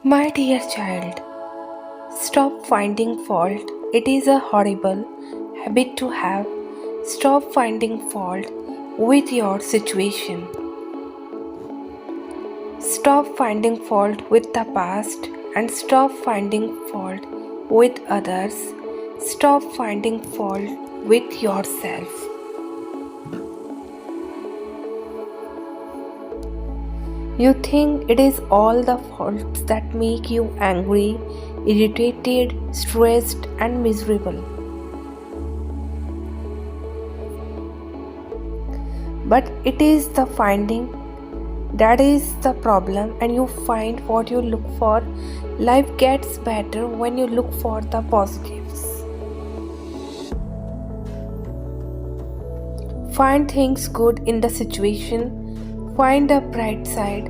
My dear child, stop finding fault. It is a horrible habit to have. Stop finding fault with your situation. Stop finding fault with the past and stop finding fault with others. Stop finding fault with yourself. You think it is all the faults that make you angry, irritated, stressed, and miserable. But it is the finding that is the problem, and you find what you look for. Life gets better when you look for the positives. Find things good in the situation. Find the bright side,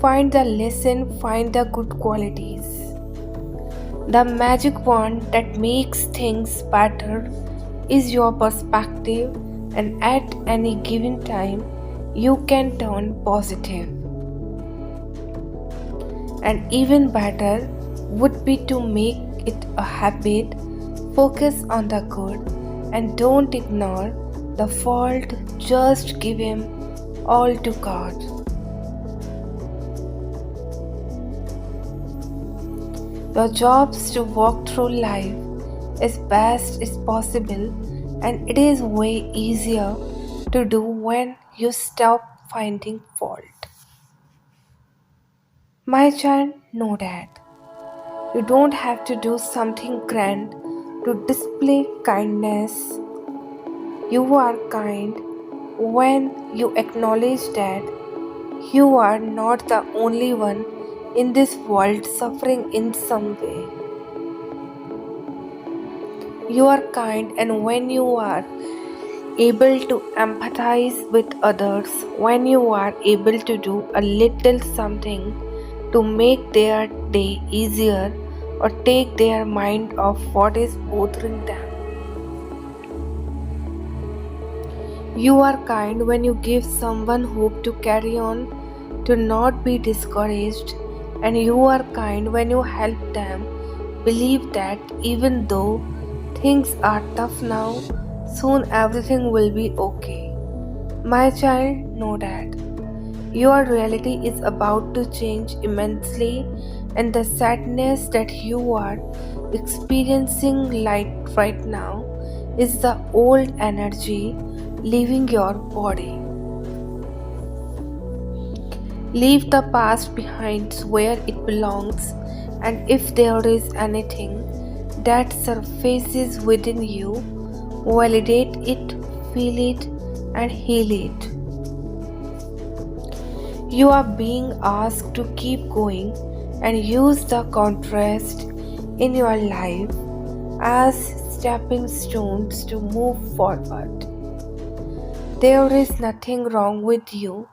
find the lesson, find the good qualities. The magic wand that makes things better is your perspective, and at any given time, you can turn positive. And even better would be to make it a habit. Focus on the good and don't ignore the fault, just give him all to God. Your job is to walk through life as best as possible, and it is way easier to do when you stop finding fault. My child, know that you don't have to do something grand to display kindness. You are kind when you acknowledge that you are not the only one in this world suffering in some way. You are kind and when you are able to empathize with others, when you are able to do a little something to make their day easier or take their mind off what is bothering them. You are kind when you give someone hope to carry on, to not be discouraged, and you are kind when you help them believe that even though things are tough now, soon everything will be okay. My child, know that your reality is about to change immensely, and the sadness that you are experiencing right now is the old energy leaving your body. Leave the past behind where it belongs, and if there is anything that surfaces within you, validate it, feel it, and heal it. You are being asked to keep going and use the contrast in your life as stepping stones to move forward. There is nothing wrong with you,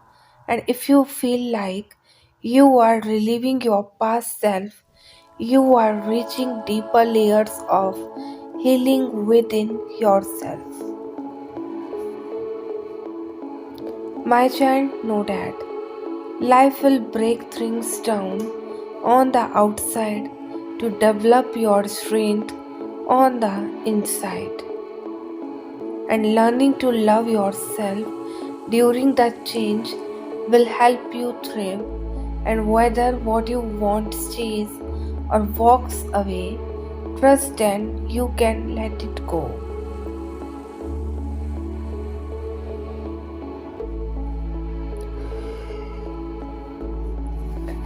and if you feel like you are reliving your past self, you are reaching deeper layers of healing within yourself. My child, know that life will break things down on the outside to develop your strength on the inside. And learning to love yourself during that change will help you thrive, and whether what you want stays or walks away, trust then you can let it go.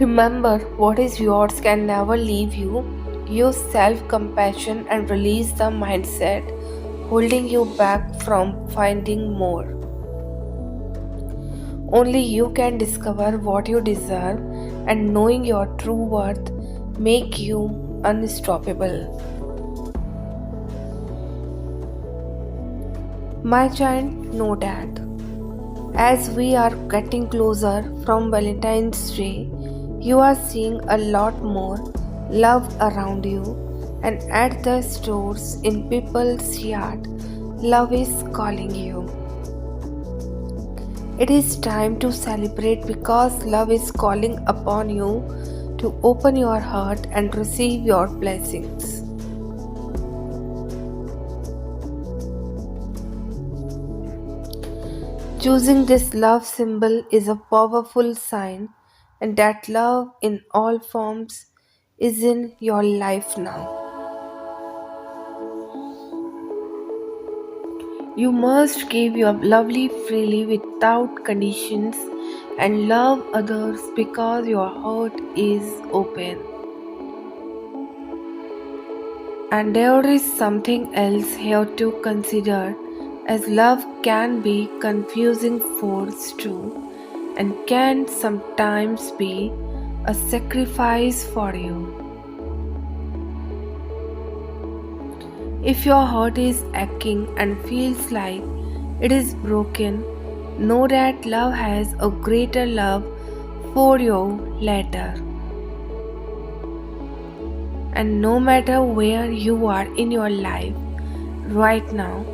Remember, what is yours can never leave you. Use self-compassion and release the mindset holding you back from finding more. Only you can discover what you deserve, and knowing your true worth make you unstoppable. My child, know that as we are getting closer from Valentine's Day, you are seeing a lot more love around you, and at the stores in people's yard, love is calling you. It is time to celebrate because love is calling upon you to open your heart and receive your blessings. Choosing this love symbol is a powerful sign, and that love in all forms is in your life now. You must give your lovely freely without conditions and love others because your heart is open. And there is something else here to consider, as love can be confusing force too and can sometimes be a sacrifice for you. If your heart is aching and feels like it is broken, know that love has a greater love for you later. And no matter where you are in your life right now,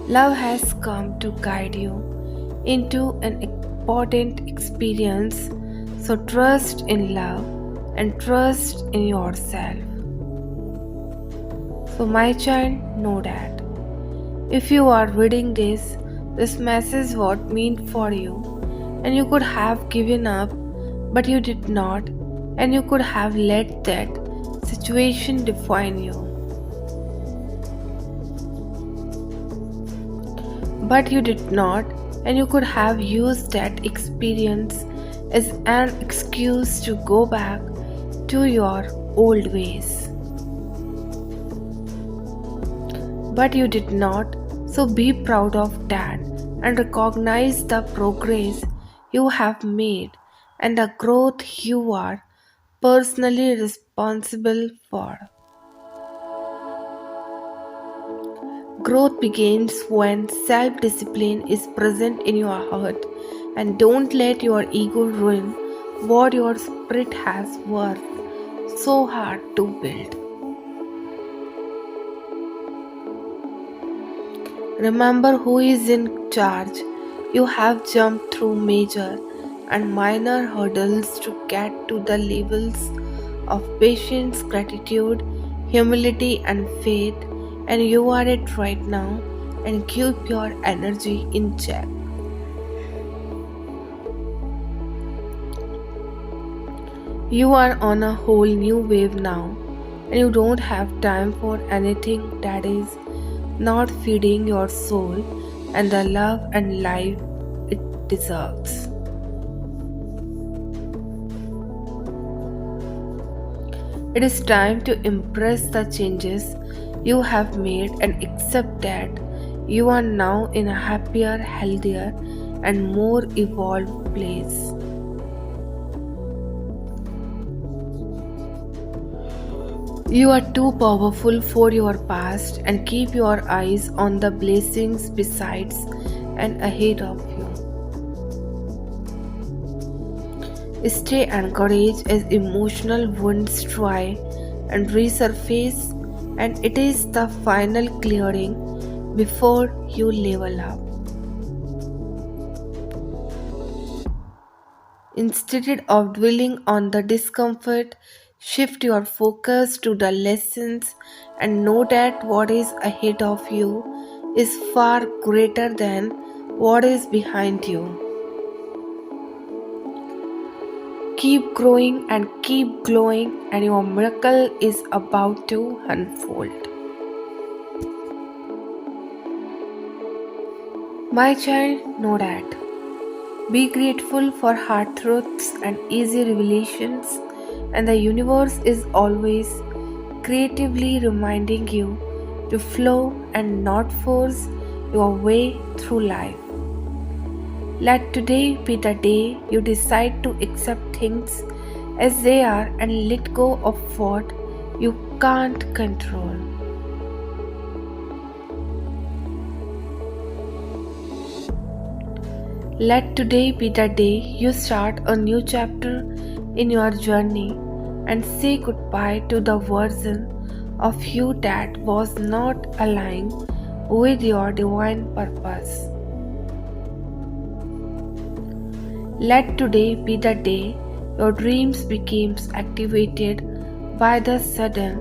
love has come to guide you into an important experience. So trust in love and trust in yourself. So, my child, know that if you are reading this message was meant for you, and you could have given up, but you did not, and you could have let that situation define you. But you did not, and you could have used that experience as an excuse to go back to your old ways. But you did not, so be proud of that and recognize the progress you have made and the growth you are personally responsible for. Growth begins when self discipline is present in your heart, and don't let your ego ruin what your spirit has worked so hard to build. Remember who is in charge. You have jumped through major and minor hurdles to get to the levels of patience, gratitude, humility, and faith, and you are it right now, and keep your energy in check. You are on a whole new wave now, and you don't have time for anything that is not feeding your soul and the love and life it deserves. It is time to embrace the changes you have made and accept that you are now in a happier, healthier, and more evolved place. You are too powerful for your past, and keep your eyes on the blessings besides and ahead of you. Stay encouraged as emotional wounds dry and resurface, and it is the final clearing before you level up. Instead of dwelling on the discomfort, shift your focus to the lessons and know that what is ahead of you is far greater than what is behind you. Keep growing and keep glowing, and your miracle is about to unfold. My child, know that. Be grateful for hard truths and easy revelations, and the universe is always creatively reminding you to flow and not force your way through life. Let today be the day you decide to accept things as they are and let go of what you can't control. Let today be the day you start a new chapter in your journey and say goodbye to the version of you that was not aligned with your divine purpose. Let today be the day Your dreams becomes activated by the sudden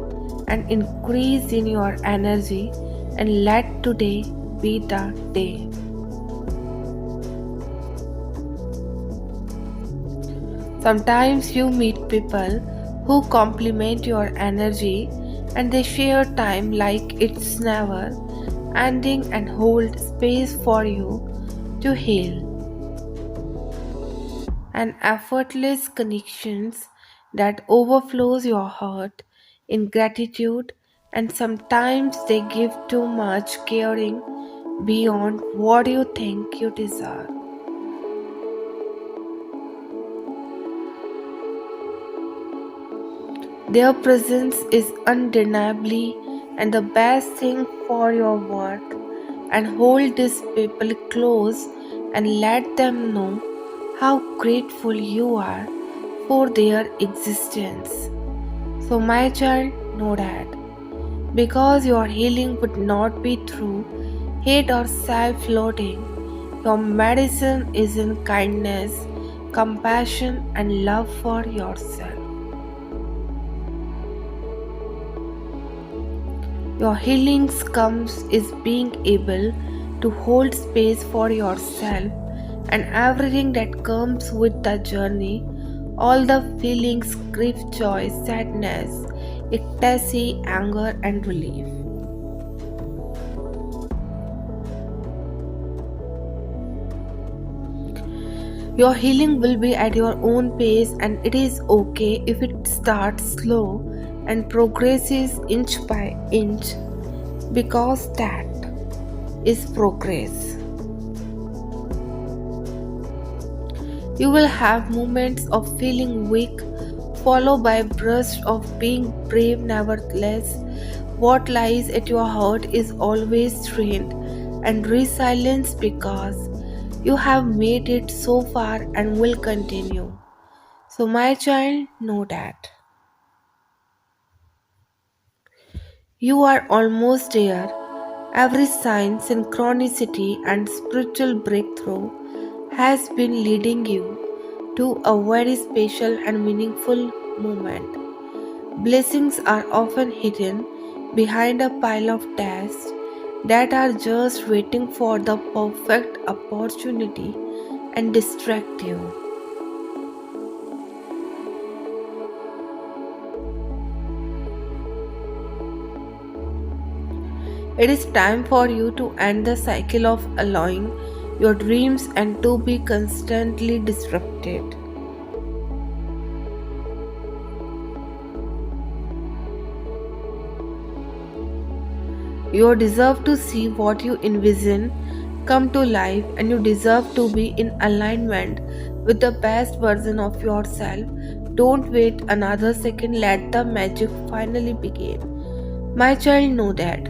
and increase in your energy, and let today be the day. Sometimes you meet people who compliment your energy and they share time like it's never ending and hold space for you to heal, and effortless connections that overflows your heart in gratitude, and sometimes they give too much caring beyond what you think you deserve. Their presence is undeniably and the best thing for your work, and hold these people close and let them know how grateful you are for their existence. So, my child, know that because your healing would not be through hate or self loathing, your medicine is in kindness, compassion, and love for yourself. Your healings comes is being able to hold space for yourself and everything that comes with the journey, all the feelings, grief, joy, sadness, ecstasy, anger, and relief. Your healing will be at your own pace, and it is okay if it starts slow and progresses inch by inch, because that is progress. You will have moments of feeling weak, followed by bursts of being brave. Nevertheless, what lies at your heart is always strength and resilience, because you have made it so far and will continue. So, my child, know that you are almost there. Every sign, synchronicity, and spiritual breakthrough has been leading you to a very special and meaningful moment. Blessings are often hidden behind a pile of tasks that are just waiting for the perfect opportunity and distract you. It is time for you to end the cycle of allowing your dreams and to be constantly disrupted. You deserve to see what you envision come to life, and you deserve to be in alignment with the best version of yourself. Don't wait another second, let the magic finally begin. My child, know that.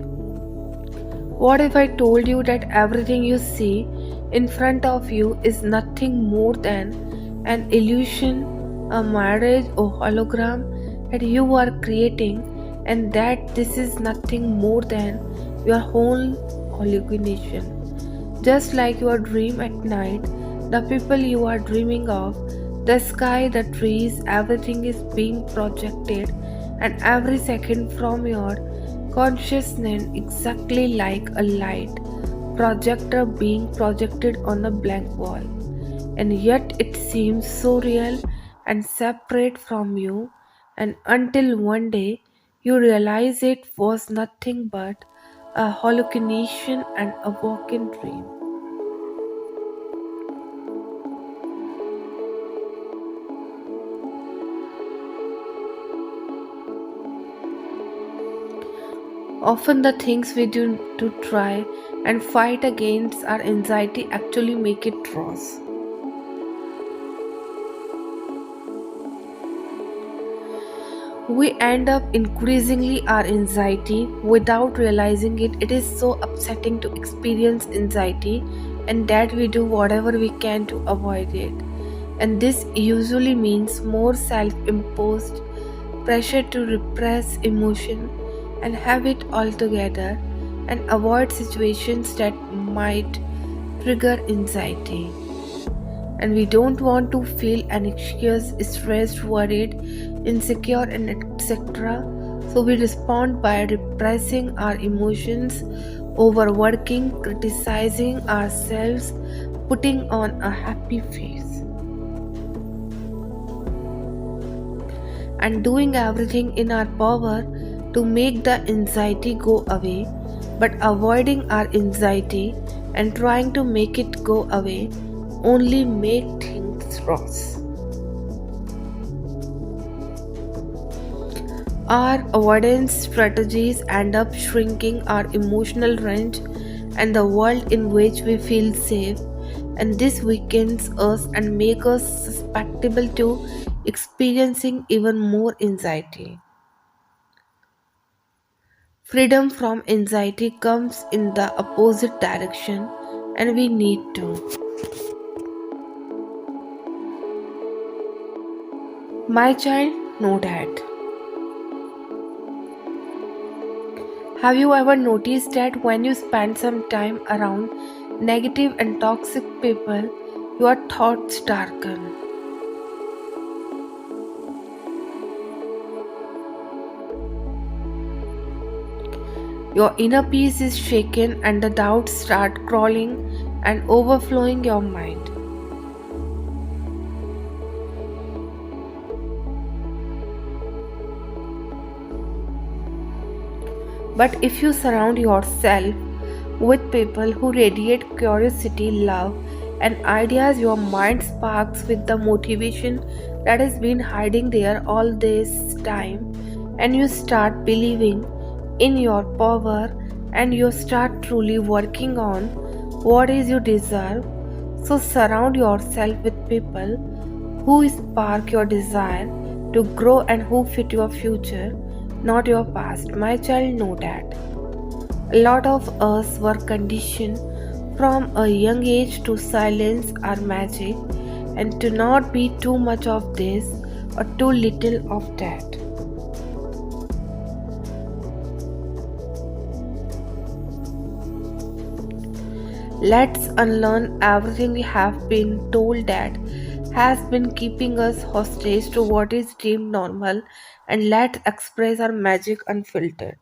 What if I told you that everything you see in front of you is nothing more than an illusion, a mirage, or hologram that you are creating, and that this is nothing more than your whole hallucination? Just like your dream at night, the people you are dreaming of, the sky, the trees, everything is being projected, and every second from your consciousness, exactly like a light projector being projected on a blank wall. And yet it seems so real and separate from you, and until one day you realize it was nothing but a hallucination and a walking dream. Often the things we do to try and fight against our anxiety actually make it worse. We end up increasingly our anxiety without realizing it. It is so upsetting to experience anxiety, and that we do whatever we can to avoid it. And this usually means more self imposed pressure to repress emotion and have it all together, and avoid situations that might trigger anxiety. and we don't want to feel anxious, stressed, worried, insecure, and etc. So we respond by repressing our emotions, overworking, criticizing ourselves, putting on a happy face, and doing everything in our power to make the anxiety go away, but avoiding our anxiety and trying to make it go away only make things worse. Our avoidance strategies end up shrinking our emotional range and the world in which we feel safe, and this weakens us and makes us susceptible to experiencing even more anxiety. Freedom from anxiety comes in the opposite direction, and we need to. My child, know that. Have you ever noticed that when you spend some time around negative and toxic people, your thoughts darken? Your inner peace is shaken and the doubts start crawling and overflowing your mind. But if you surround yourself with people who radiate curiosity, love, and ideas, your mind sparks with the motivation that has been hiding there all this time, and you start believing in your power and you start truly working on what is you deserve. So surround yourself with people who spark your desire to grow and who fit your future, not your past. My child, know that. A lot of us were conditioned from a young age to silence our magic and to not be too much of this or too little of that. Let's unlearn everything we have been told that has been keeping us hostage to what is deemed normal, and let's express our magic unfiltered.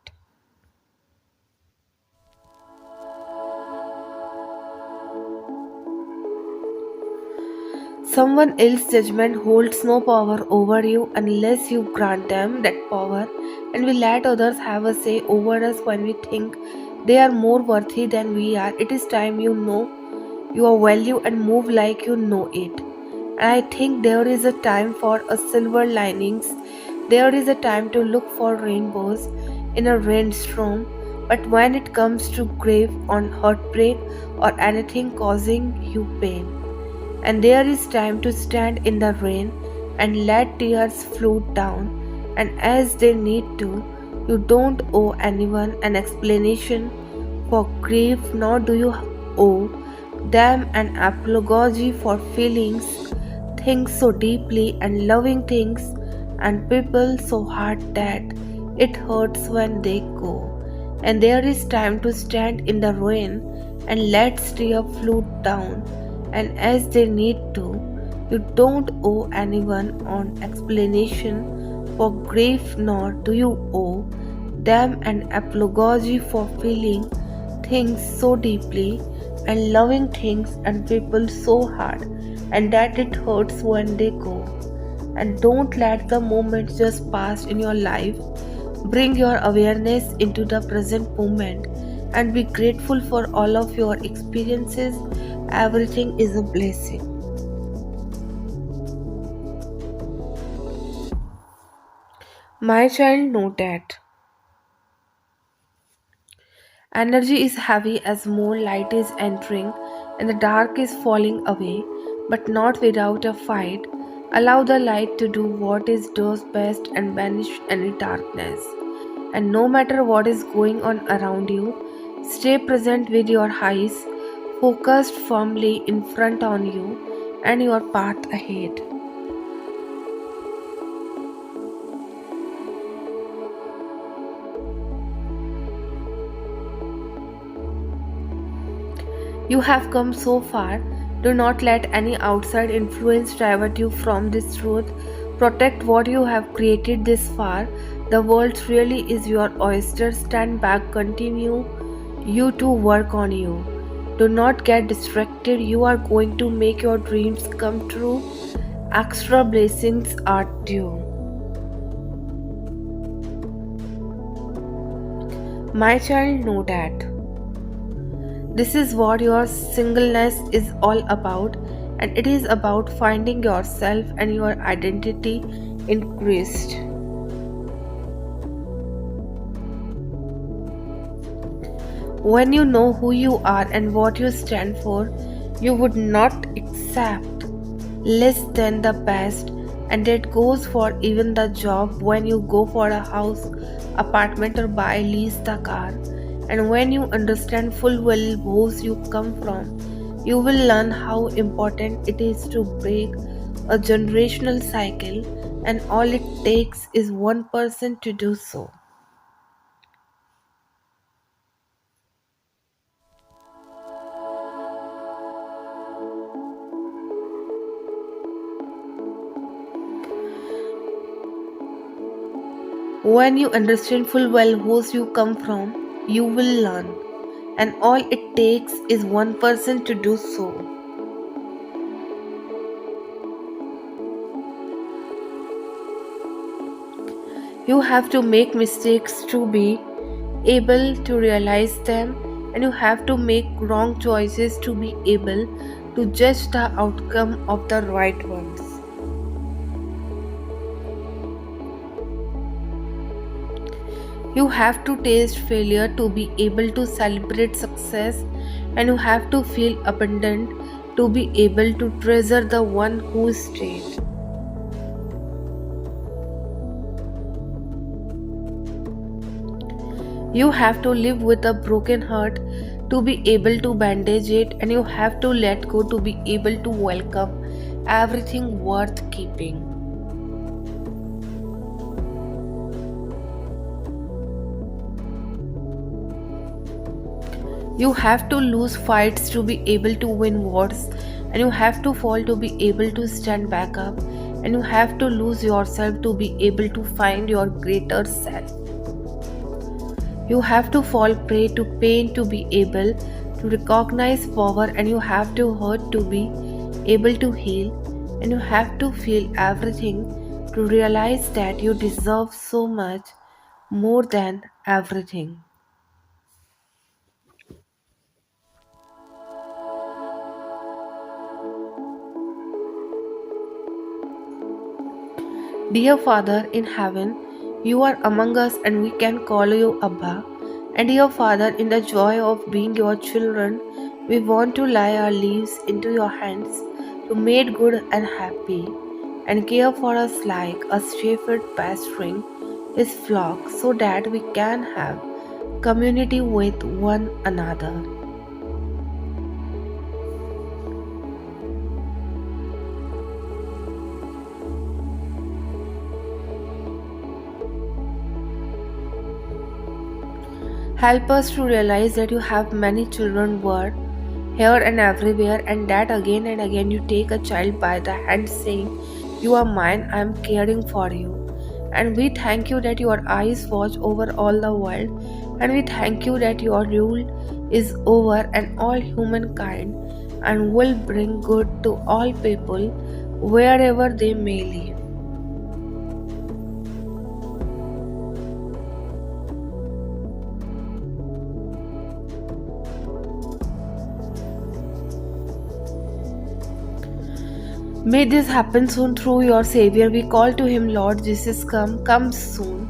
Someone else's judgment holds no power over you unless you grant them that power, and we let others have a say over us when we think they are more worthy than we are. It is time you know your value and move like you know it. And I think there is a time for a silver linings. There is a time to look for rainbows in a rainstorm. But when it comes to grief or heartbreak or anything causing you pain, and there is time to stand in the rain and let tears float down, and as they need to, you don't owe anyone an explanation for grief, nor do you owe them an apology for feelings things so deeply and loving things and people so hard that it hurts when they go. And there is time to stand in the rain and let tears float down, and as they need to, you don't owe anyone an explanation for grief, nor do you owe them an apology for feeling things so deeply and loving things and people so hard and that it hurts when they go. And don't let the moments just pass in your life. Bring your awareness into the present moment and be grateful for all of your experiences. Everything is a blessing. My child, know that. Energy is heavy as more light is entering and the dark is falling away, but not without a fight. Allow the light to do what it does best and banish any darkness. And no matter what is going on around you, stay present with your eyes focused firmly in front on you and your path ahead. You have come so far Do not let any outside influence divert you from this truth. Protect what you have created this far. The world really is your oyster. Stand back, continue you to work on you. Do not get distracted. You are going to make your dreams come true. Extra blessings are due. My child, know that. This is what your singleness is all about, and it is about finding yourself and your identity in Christ. When you know who you are and what you stand for, you would not accept less than the best, and that goes for even the job. When you go for a house, apartment, or buy lease the car, and when you understand full well who you come from, you will learn how important it is to break a generational cycle, and all it takes is one person to do so. When you understand full well who you come from, you will learn, and all it takes is one person to do so. You have to make mistakes to be able to realize them, and you have to make wrong choices to be able to judge the outcome of the right ones. You have to taste failure to be able to celebrate success, and you have to feel abundant to be able to treasure the one who stayed. You have to live with a broken heart to be able to bandage it, and you have to let go to be able to welcome everything worth keeping. You have to lose fights to be able to win wars, and you have to fall to be able to stand back up, and you have to lose yourself to be able to find your greater self. You have to fall prey to pain to be able to recognize power, and you have to hurt to be able to heal, and you have to feel everything to realize that you deserve so much more than everything. Dear Father in heaven, you are among us and we can call you Abba. And dear Father, in the joy of being your children, we want to lay our lives into your hands to make good and happy, and care for us like a shepherd pasturing his flock so that we can have community with one another. Help us to realize that you have many children were here and everywhere, and that again and again you take a child by the hand saying, "You are mine, I am caring for you." And we thank you that your eyes watch over all the world, and we thank you that your rule is over and all humankind and will bring good to all people wherever they may live. May this happen soon through your Savior. We call to Him, Lord Jesus, come, come soon.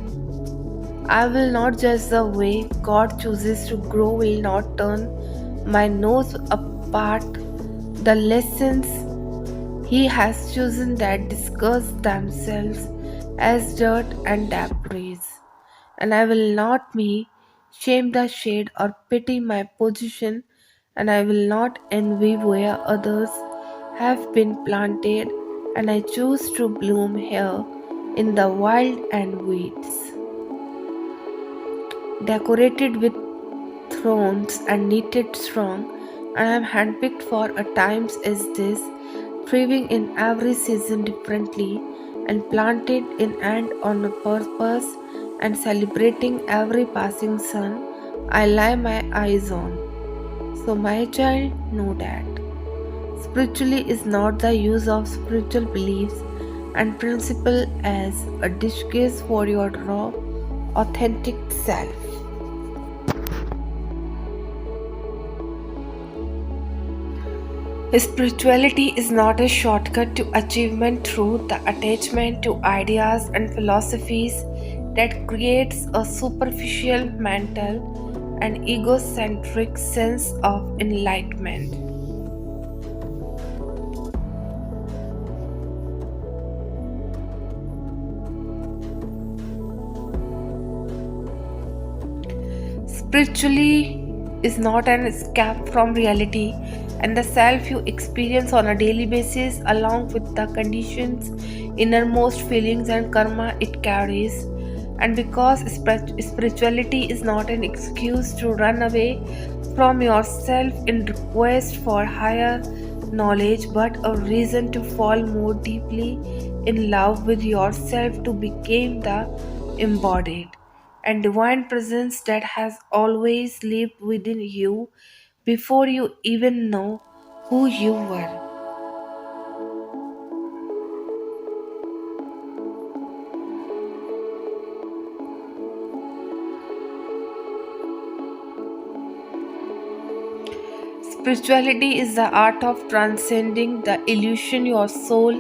I will not judge the way God chooses to grow, will not turn my nose apart. The lessons He has chosen that disgust themselves as dirt and debris. And I will not me shame the shade or pity my position, and I will not envy where others have been planted, and I choose to bloom here in the wild and weeds, decorated with thrones and knitted strong. and I am handpicked for a times as this, thriving in every season differently, and planted in and on a purpose, and celebrating every passing sun I lay my eyes on. So, my child, know that spiritually is not the use of spiritual beliefs and principle as a disguise for your raw, authentic self. Spirituality is not a shortcut to achievement through the attachment to ideas and philosophies that creates a superficial mental and egocentric sense of enlightenment. Spiritually is not an escape from reality and the self you experience on a daily basis, along with the conditions, innermost feelings, and karma it carries. And because spirituality is not an excuse to run away from yourself in request for higher knowledge, but a reason to fall more deeply in love with yourself to become the embodied and divine presence that has always lived within you before you even know who you were. Spirituality is the art of transcending the illusion your soul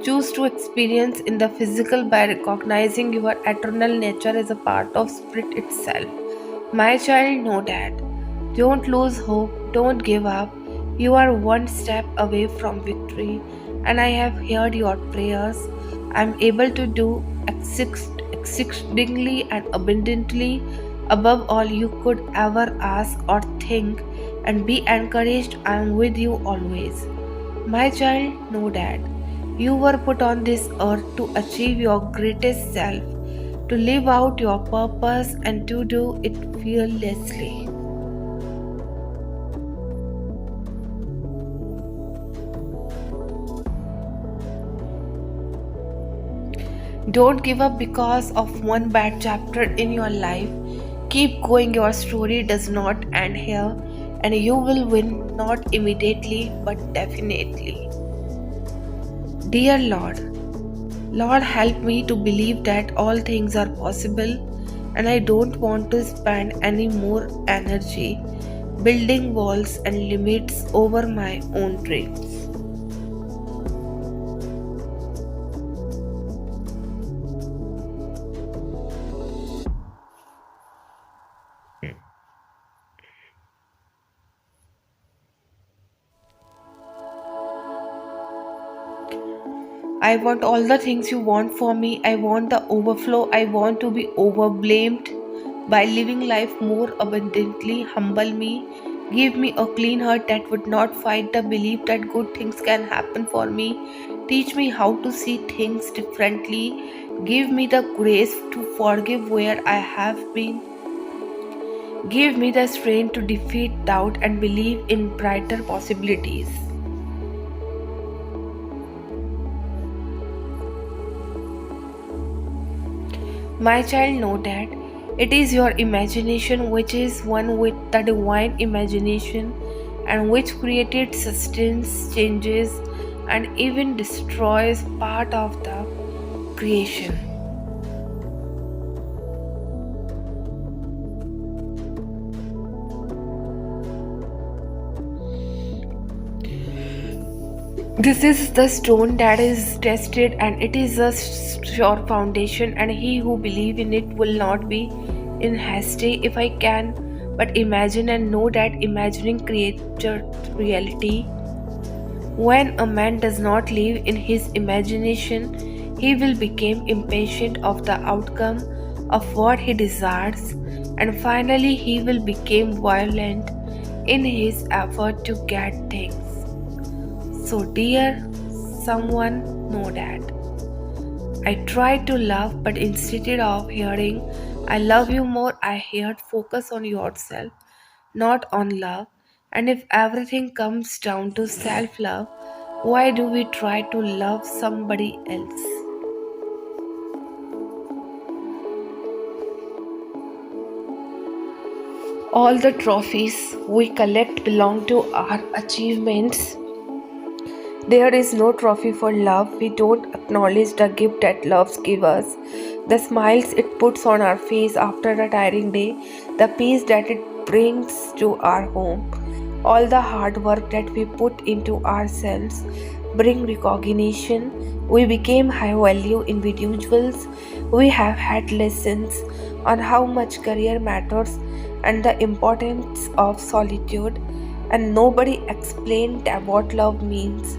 chooses to experience in the physical by recognizing your eternal nature as a part of spirit itself. My child, know that. Don't lose hope, don't give up. You are one step away from victory, and I have heard your prayers. I am able to do exceedingly and abundantly above all you could ever ask or think, and be encouraged. I am with you always. My child, know that. You were put on this earth to achieve your greatest self, to live out your purpose, and to do it fearlessly. Don't give up because of one bad chapter in your life. Keep going, your story does not end here, and you will win not immediately but definitely. Dear Lord, Lord, help me to believe that all things are possible, and I don't want to spend any more energy building walls and limits over my own dreams. I want all the things you want for me. I want the overflow. I want to be overblamed by living life more abundantly. Humble me. Give me a clean heart that would not fight the belief that good things can happen for me. Teach me how to see things differently. Give me the grace to forgive where I have been. Give me the strength to defeat doubt and believe in brighter possibilities. My child, know that it is your imagination which is one with the divine imagination and which created, sustains, changes, and even destroys part of the creation. This is the stone that is tested, and it is a sure foundation, and he who believes in it will not be in hasty. If I can but imagine and know that imagining creates reality. When a man does not live in his imagination, he will become impatient of the outcome of what he desires, and finally he will become violent in his effort to get things. So, dear someone, know that. I tried to love, but instead of hearing, I love you more, I heard focus on yourself, not on love. And if everything comes down to self love, why do we try to love somebody else? All the trophies we collect belong to our achievements. There is no trophy for love. We don't acknowledge the gift that love gives us, the smiles it puts on our face after a tiring day, the peace that it brings to our home. All the hard work that we put into ourselves bring recognition. We became high value individuals. We have had lessons on how much career matters and the importance of solitude, and nobody explained what love means.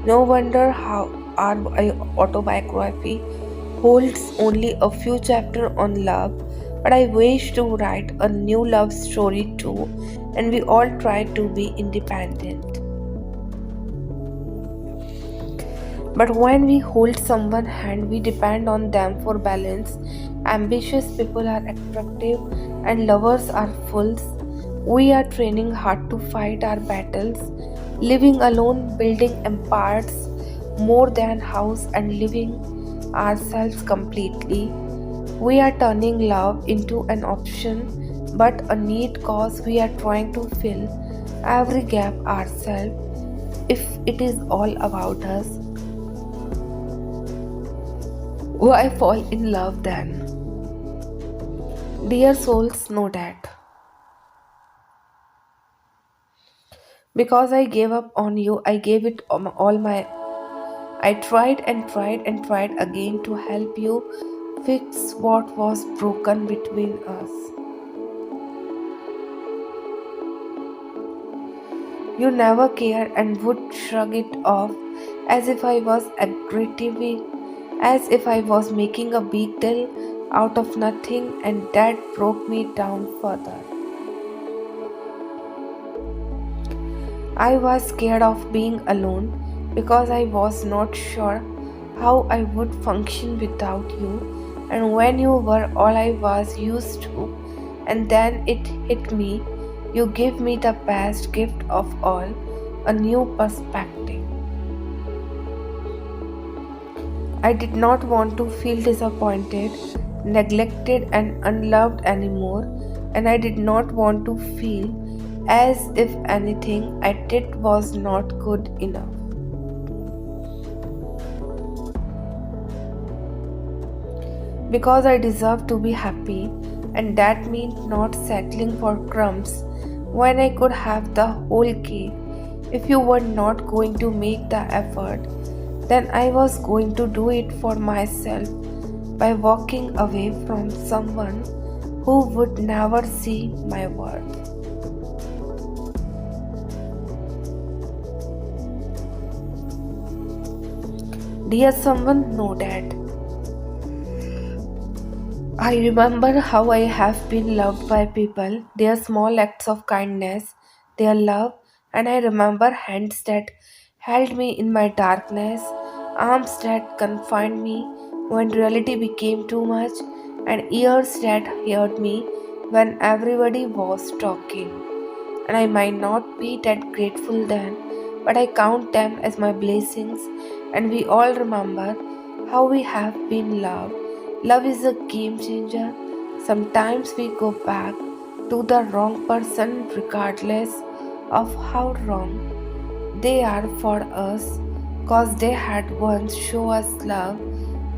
No wonder how our autobiography holds only a few chapters on love, but I wish to write a new love story too, and we all try to be independent. But when we hold someone's hand, we depend on them for balance. Ambitious people are attractive and lovers are fools. We are training hard to fight our battles, living alone, building empires more than house and living ourselves completely. We are turning love into an option but a need cause we are trying to fill every gap ourselves. If it is all about us, why fall in love then? Dear souls, know that. Because I gave up on you, I gave it all my. I tried and tried and tried again to help you fix what was broken between us. You never cared and would shrug it off as if I was aggravating, as if I was making a big deal out of nothing, and that broke me down further. I was scared of being alone because I was not sure how I would function without you, and when you were all I was used to, and then it hit me. You gave me the best gift of all, a new perspective. I did not want to feel disappointed, neglected, and unloved anymore, and I did not want to feel as if anything I did was not good enough. Because I deserve to be happy, and that meant not settling for crumbs when I could have the whole cake. If you were not going to make the effort, then I was going to do it for myself by walking away from someone who would never see my worth. Dear someone, know that. I remember how I have been loved by people, their small acts of kindness, their love, and I remember hands that held me in my darkness, arms that confined me when reality became too much, and ears that heard me when everybody was talking. And I might not be that grateful then, but I count them as my blessings, and we all remember how we have been loved. Love is a game changer. Sometimes we go back to the wrong person regardless of how wrong they are for us, cause they had once shown us love.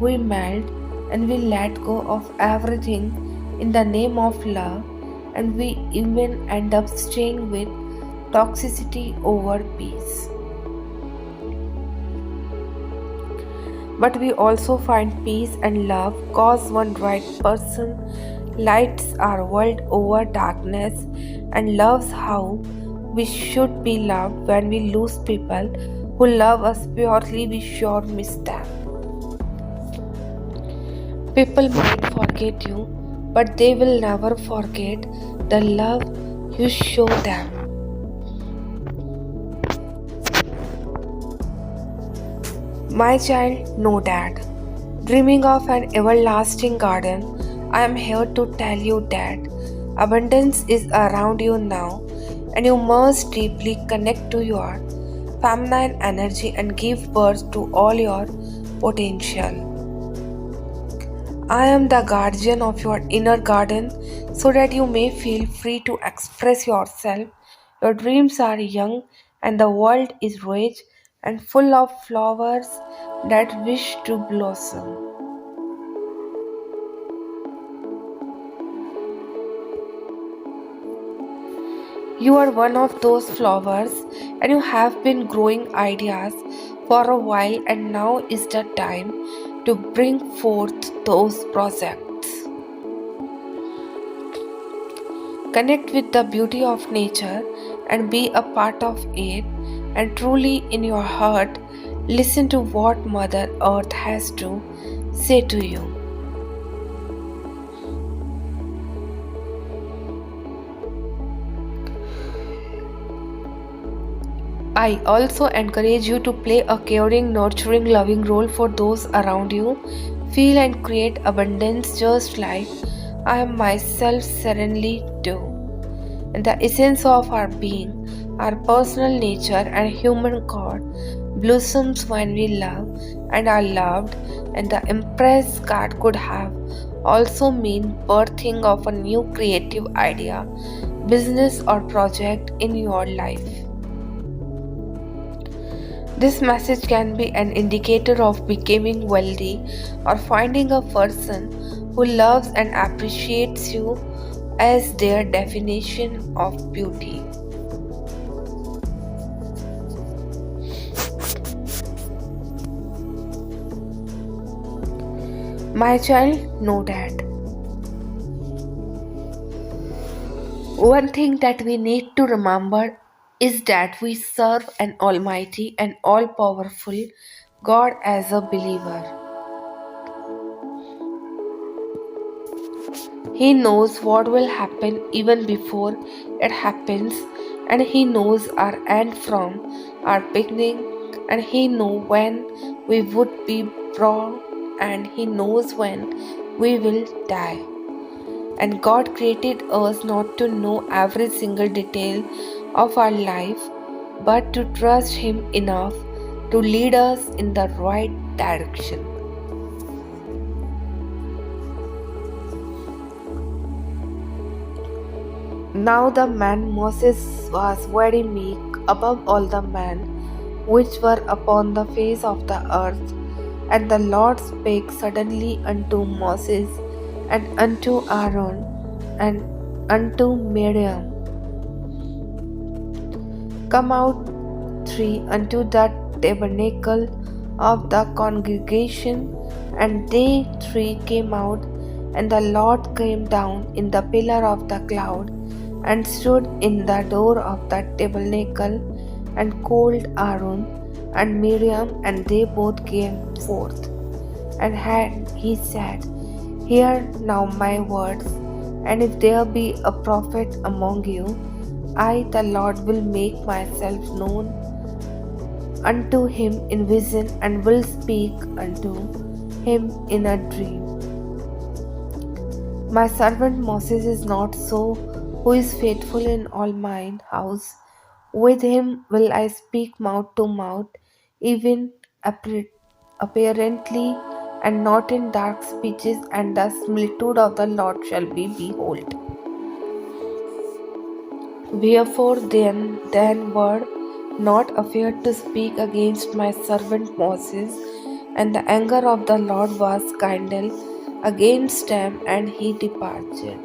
We melt and we let go of everything in the name of love, and we even end up staying with toxicity over peace. But we also find peace and love cause one right person lights our world over darkness and loves how we should be loved. When we lose people who love us purely, we sure miss them. People might forget you, but they will never forget the love you show them. My child, know that. Dreaming of an everlasting garden, I am here to tell you that abundance is around you now. and you must deeply connect to your feminine energy and give birth to all your potential. I am the guardian of your inner garden so that you may feel free to express yourself. Your dreams are young and the world is rich and full of flowers that wish to blossom. You are one of those flowers and you have been growing ideas for a while, and now is the time to bring forth those projects. Connect with the beauty of nature and be a part of it, and truly in your heart, listen to what Mother Earth has to say to you. I also encourage you to play a caring, nurturing, loving role for those around you. Feel and create abundance just like I am myself serenely do. And the essence of our being, our personal nature and human God blossoms when we love and are loved, and the Empress card could have also mean birthing of a new creative idea, business or project in your life. This message can be an indicator of becoming wealthy or finding a person who loves and appreciates you as their definition of beauty. My child, know that one thing that we need to remember is that we serve an almighty and all powerful God as a believer. He knows what will happen even before it happens, and He knows our end from our beginning, and He knows when we would be born, and He knows when we will die. And God created us not to know every single detail of our life, but to trust Him enough to lead us in the right direction. Now the man Moses was very meek above all the men which were upon the face of the earth. And the Lord spake suddenly unto Moses and unto Aaron and unto Miriam, Come out three unto the tabernacle of the congregation. And they three came out, and the Lord came down in the pillar of the cloud and stood in the door of the tabernacle and called Aaron and Miriam, and they both came forth. And he said, Hear now my words, and if there be a prophet among you, I, the Lord, will make myself known unto him in vision, and will speak unto him in a dream. My servant Moses is not so, who is faithful in all mine house. With him will I speak mouth to mouth, even apparently, and not in dark speeches, and the similitude of the Lord shall be behold. Wherefore then were not afraid to speak against my servant Moses, and the anger of the Lord was kindled against them, and he departed.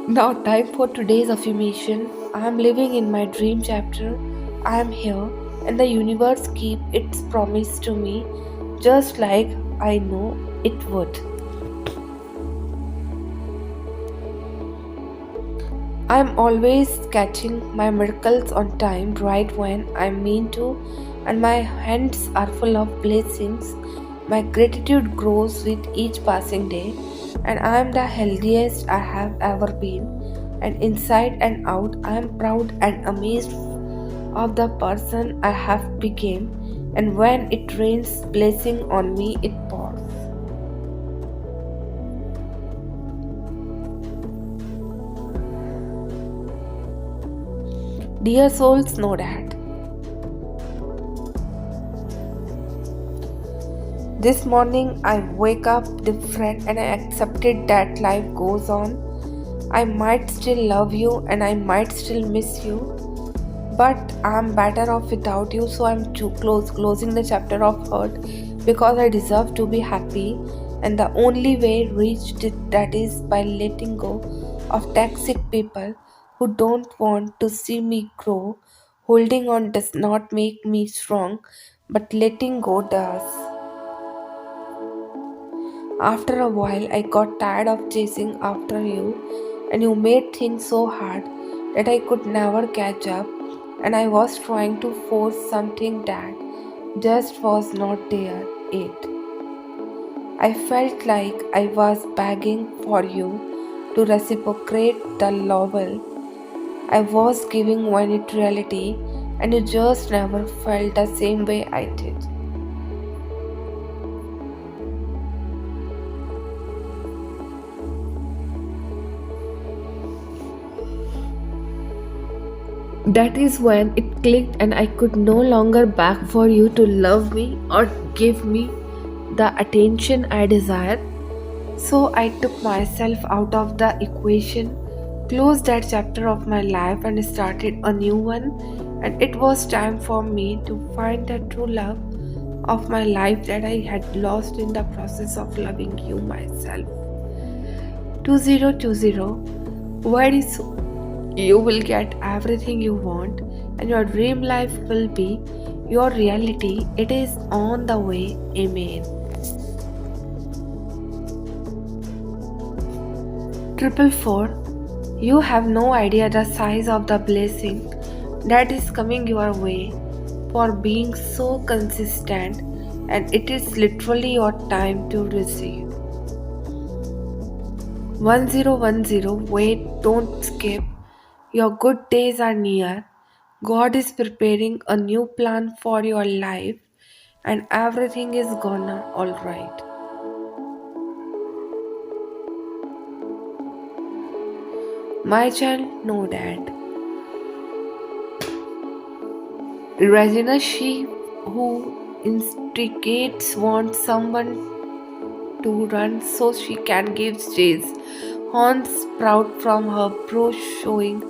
Now, time for today's affirmation. I am living in my dream chapter. I am here, and the universe keep its promise to me, just like I know it would. I am always catching my miracles on time, right when I mean to, and my hands are full of blessings. My gratitude grows with each passing day, and I am the healthiest I have ever been. And inside and out, I am proud and amazed of the person I have become. And when it rains blessing on me, it pours. Dear souls, know that. This morning I wake up different and I accepted that life goes on. I might still love you and I might still miss you, but I'm better off without you, so I'm too closing the chapter of hurt because I deserve to be happy, and the only way reached it that is by letting go of toxic people who don't want to see me grow. Holding on does not make me strong, but letting go does. After a while, I got tired of chasing after you, and you made things so hard that I could never catch up, and I was trying to force something that just was not there yet. I felt like I was begging for you to reciprocate the love I was giving when in reality, and you just never felt the same way I did. That is when it clicked, and I could no longer beg for you to love me or give me the attention I desire. So I took myself out of the equation, closed that chapter of my life, and started a new one. And it was time for me to find the true love of my life that I had lost in the process of loving you myself. 2020, very soon you will get everything you want, and your dream life will be your reality. It is on the way. Amen. 444. You have no idea the size of the blessing that is coming your way for being so consistent, and it is literally your time to receive. 1010. Wait, don't skip. Your good days are near. God is preparing a new plan for your life, and everything is gonna alright. My child, know that. Regina, she who instigates, wants someone to run so she can give chase. Horns sprout from her brow, showing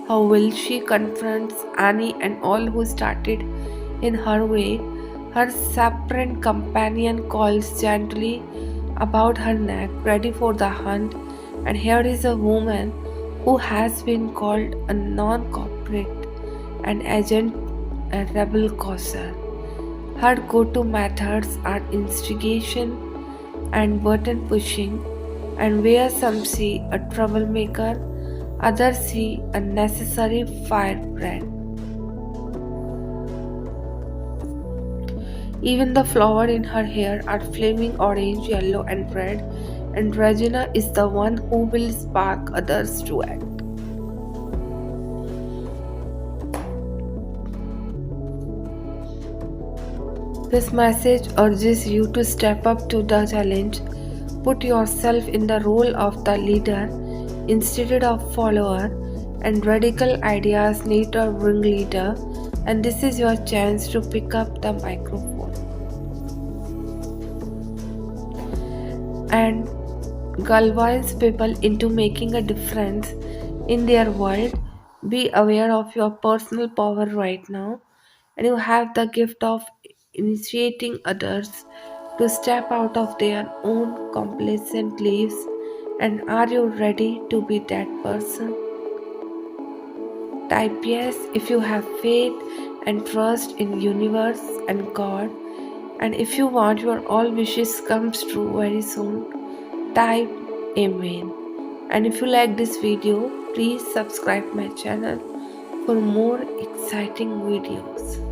how well she confronts Annie and all who started in her way. Her serpent companion calls gently about her neck, ready for the hunt. And here is a woman who has been called a non-corporate, an agent, a rebel causer. Her go-to methods are instigation and button pushing, and where some see a troublemaker, others see a necessary firebrand. Even the flowers in her hair are flaming orange, yellow, and red, and Regina is the one who will spark others to act. This message urges you to step up to the challenge. Put yourself in the role of the leader instead of follower, and radical ideas need a ringleader, and this is your chance to pick up the microphone and galvanize people into making a difference in their world. Be aware of your personal power right now, and you have the gift of initiating others to step out of their own complacent lives. And are you ready to be that person? Type yes if you have faith and trust in universe and God, and if you want your all wishes comes true very soon, type amen. And if you like this video, please subscribe my channel for more exciting videos.